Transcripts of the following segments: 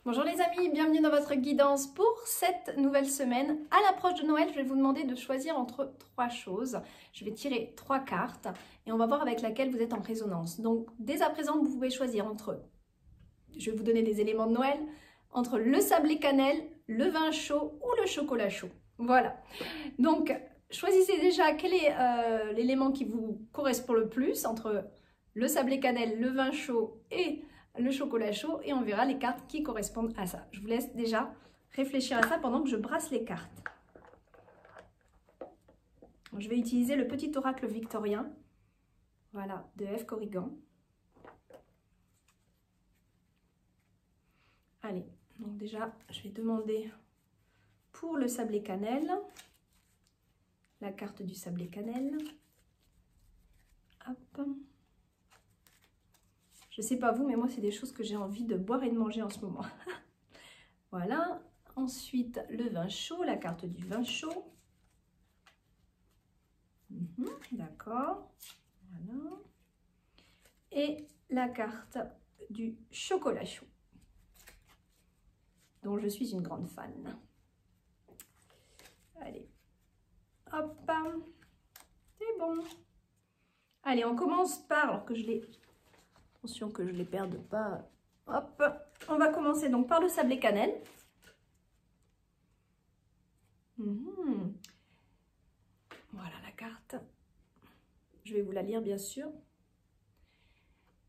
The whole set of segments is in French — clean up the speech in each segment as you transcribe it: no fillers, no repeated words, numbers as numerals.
Bonjour les amis, bienvenue dans votre guidance pour cette nouvelle semaine. À l'approche de Noël, je vais vous demander de choisir entre trois choses. Je vais tirer trois cartes et on va voir avec laquelle vous êtes en résonance. Donc dès à présent, vous pouvez choisir entre, je vais vous donner des éléments de Noël, entre le sablé cannelle, le vin chaud ou le chocolat chaud. Voilà. Donc choisissez déjà quel est l'élément qui vous correspond le plus entre le sablé cannelle, le vin chaud et le chocolat chaud et on verra les cartes qui correspondent à ça. Je vous laisse déjà réfléchir à ça pendant que je brasse les cartes. Je vais utiliser le petit oracle victorien, voilà, de F. Corrigan. Allez, donc déjà, je vais demander pour le sablé cannelle, la carte du sablé cannelle. Hop. Je sais pas vous, mais moi, c'est des choses que j'ai envie de boire et de manger en ce moment. Voilà. Ensuite, le vin chaud, la carte du vin chaud. D'accord. Voilà. Et la carte du chocolat chaud, dont je suis une grande fan. Allez. Hop. C'est bon. Allez, on commence par, alors que je l'ai... Attention que je ne les perde pas. Hop, on va commencer donc par le sablé cannelle. Voilà la carte. Je vais vous la lire bien sûr.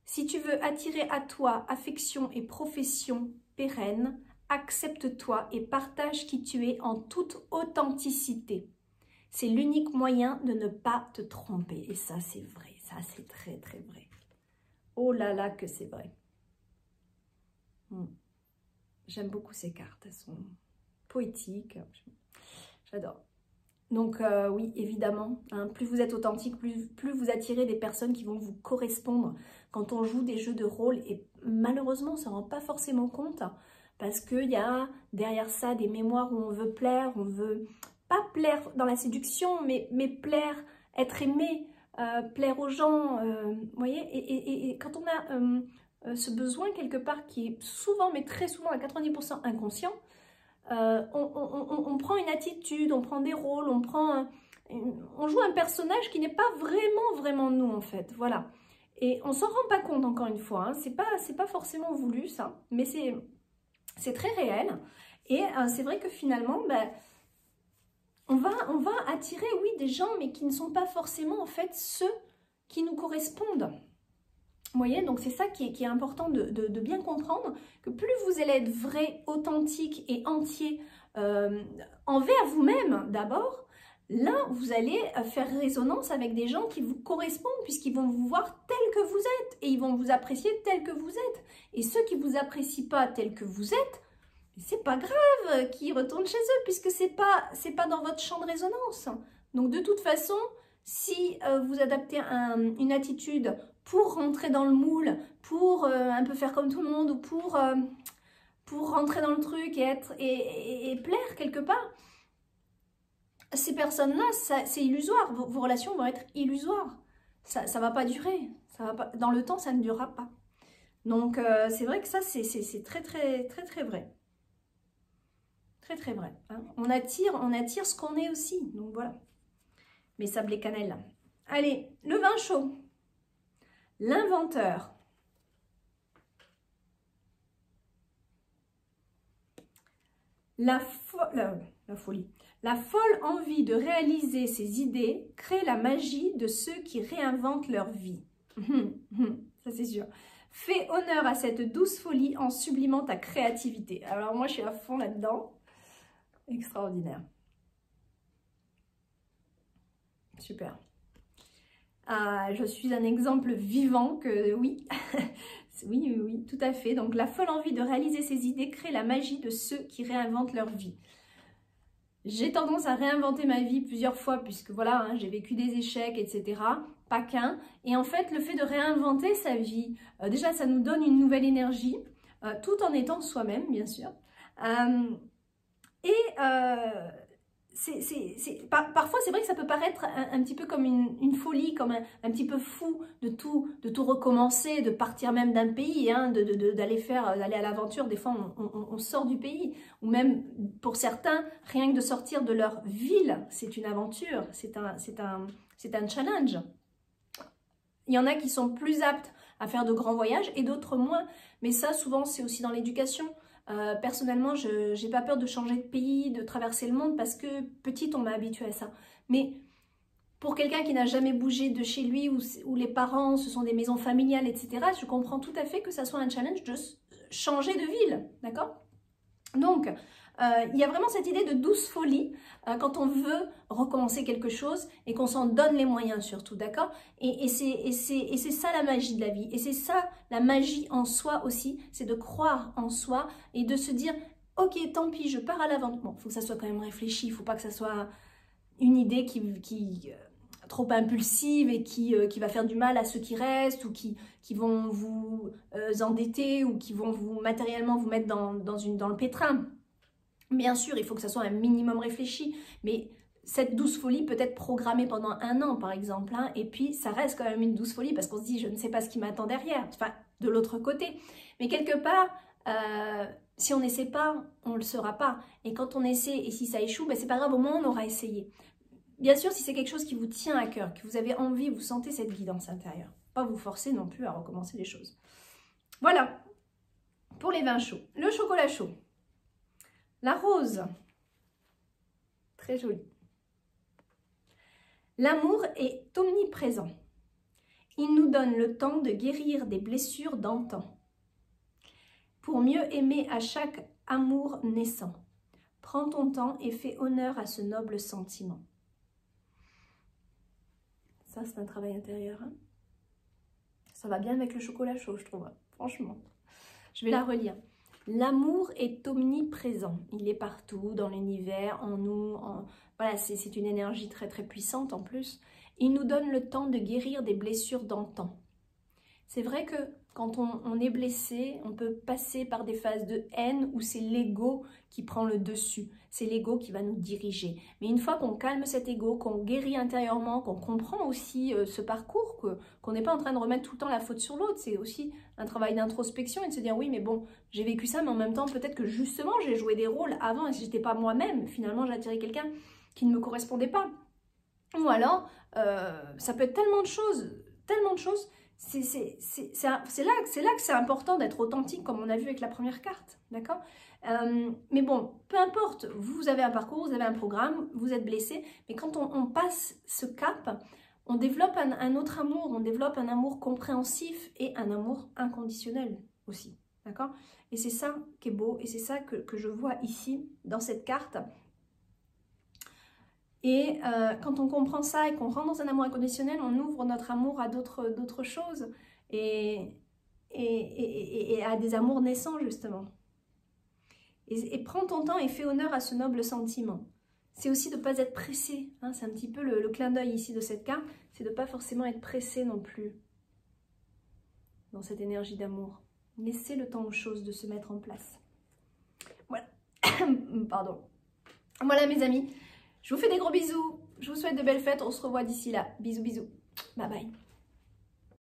Si tu veux attirer à toi affection et profession pérenne, accepte-toi et partage qui tu es en toute authenticité. C'est l'unique moyen de ne pas te tromper. Et ça c'est vrai, ça c'est très très vrai. Oh là là que c'est vrai. J'aime beaucoup ces cartes, elles sont poétiques. J'adore. Donc oui, évidemment, hein, plus vous êtes authentique, plus vous attirez des personnes qui vont vous correspondre quand on joue des jeux de rôle. Et malheureusement, on ne s'en rend pas forcément compte parce qu'il y a derrière ça des mémoires où on veut plaire, on veut pas plaire dans la séduction, mais plaire, être aimé, plaire aux gens, vous voyez, et quand on a ce besoin quelque part qui est souvent, mais très souvent à 90% inconscient, on prend une attitude, on prend des rôles, on joue un personnage qui n'est pas vraiment nous en fait, voilà. Et on s'en rend pas compte encore une fois, hein. C'est pas forcément voulu ça, mais c'est très réel. Et c'est vrai que finalement, ben, on va attirer, oui, des gens, mais qui ne sont pas forcément, en fait, ceux qui nous correspondent. Vous voyez, donc c'est ça qui est important de bien comprendre, que plus vous allez être vrai, authentique et entier envers vous-même d'abord, là, vous allez faire résonance avec des gens qui vous correspondent, puisqu'ils vont vous voir tel que vous êtes, et ils vont vous apprécier tel que vous êtes. Et ceux qui ne vous apprécient pas tel que vous êtes, c'est pas grave qu'ils retournent chez eux puisque c'est pas dans votre champ de résonance. Donc de toute façon, si vous adaptez une attitude pour rentrer dans le moule, pour un peu faire comme tout le monde ou pour rentrer dans le truc et plaire quelque part, ces personnes-là, c'est illusoire. Vos relations vont être illusoires. Ça va pas durer. Ça va pas, dans le temps, ça ne durera pas. Donc c'est vrai que ça, c'est très vrai. Très vrai. Hein. On attire ce qu'on est aussi. Donc voilà. Mes sablés cannelle. Allez, le vin chaud. L'inventeur. La folie. La folle envie de réaliser ses idées crée la magie de ceux qui réinventent leur vie. Ça c'est sûr. Fais honneur à cette douce folie en sublimant ta créativité. Alors moi je suis à fond là-dedans. Extraordinaire. Super. Je suis un exemple vivant que oui. oui, tout à fait. Donc la folle envie de réaliser ses idées crée la magie de ceux qui réinventent leur vie. J'ai tendance à réinventer ma vie plusieurs fois puisque voilà, hein, j'ai vécu des échecs, etc. Pas qu'un. Et en fait, le fait de réinventer sa vie, déjà ça nous donne une nouvelle énergie, tout en étant soi-même, bien sûr. parfois, c'est vrai que ça peut paraître un petit peu comme une folie, comme un petit peu fou de tout recommencer, de partir même d'un pays, hein, d'aller à l'aventure. Des fois, on sort du pays, ou même pour certains, rien que de sortir de leur ville, c'est une aventure, c'est un challenge. Il y en a qui sont plus aptes à faire de grands voyages et d'autres moins, mais ça, souvent, c'est aussi dans l'éducation. Personnellement, je n'ai pas peur de changer de pays, de traverser le monde parce que petite, on m'a habituée à ça. Mais pour quelqu'un qui n'a jamais bougé de chez lui, où les parents, ce sont des maisons familiales, etc., je comprends tout à fait que ça soit un challenge de changer de ville, d'accord? Donc, il y a vraiment cette idée de douce folie quand on veut recommencer quelque chose et qu'on s'en donne les moyens surtout, d'accord? Et c'est ça la magie de la vie. Et c'est ça la magie en soi aussi, c'est de croire en soi et de se dire, ok, tant pis, je pars à l'aventure. Bon, il faut que ça soit quand même réfléchi, il ne faut pas que ça soit une idée qui trop impulsive et qui va faire du mal à ceux qui restent ou qui vont vous endetter ou qui vont matériellement vous mettre dans le pétrin. Bien sûr, il faut que ça soit un minimum réfléchi, mais cette douce folie peut être programmée pendant 1 an, par exemple, hein, et puis ça reste quand même une douce folie parce qu'on se dit, je ne sais pas ce qui m'attend derrière, enfin, de l'autre côté. Mais quelque part, si on n'essaie pas, on ne le saura pas. Et quand on essaie, et si ça échoue, ben c'est pas grave, au moins on aura essayé. Bien sûr, si c'est quelque chose qui vous tient à cœur, que vous avez envie, vous sentez cette guidance intérieure. Pas vous forcer non plus à recommencer les choses. Voilà, pour les vins chauds. Le chocolat chaud. La rose, très jolie. L'amour est omniprésent. Il nous donne le temps de guérir des blessures d'antan. Pour mieux aimer à chaque amour naissant, prends ton temps et fais honneur à ce noble sentiment. Ça, c'est un travail intérieur. Hein, ça va bien avec le chocolat chaud, je trouve. Franchement. Je vais la relire. L'amour est omniprésent. Il est partout, dans l'univers, en nous. Voilà, c'est une énergie très très puissante en plus. Il nous donne le temps de guérir des blessures d'antan. C'est vrai que quand on est blessé, on peut passer par des phases de haine où c'est l'ego qui prend le dessus. C'est l'ego qui va nous diriger. Mais une fois qu'on calme cet ego, qu'on guérit intérieurement, qu'on comprend aussi ce parcours, qu'on n'est pas en train de remettre tout le temps la faute sur l'autre, c'est aussi un travail d'introspection et de se dire oui mais bon, j'ai vécu ça, mais en même temps peut-être que justement j'ai joué des rôles avant et si j'étais pas moi-même, finalement j'ai attiré quelqu'un qui ne me correspondait pas. Ou alors, ça peut être tellement de choses, c'est là que c'est important d'être authentique, comme on a vu avec la première carte, d'accord? Mais bon, peu importe, vous avez un parcours, vous avez un programme, vous êtes blessé, mais quand on passe ce cap, on développe un autre amour, on développe un amour compréhensif et un amour inconditionnel aussi, d'accord? Et c'est ça qui est beau, et c'est ça que je vois ici, dans cette carte. Et quand on comprend ça et qu'on rentre dans un amour inconditionnel, on ouvre notre amour à d'autres choses et à des amours naissants justement. Et prends ton temps et fais honneur à ce noble sentiment. C'est aussi de ne pas être pressé, hein, c'est un petit peu le clin d'œil ici de cette carte, c'est de ne pas forcément être pressé non plus dans cette énergie d'amour. Laissez le temps aux choses de se mettre en place. Voilà, pardon. Voilà mes amis. Je vous fais des gros bisous, je vous souhaite de belles fêtes, on se revoit d'ici là. Bisous, bisous. Bye bye.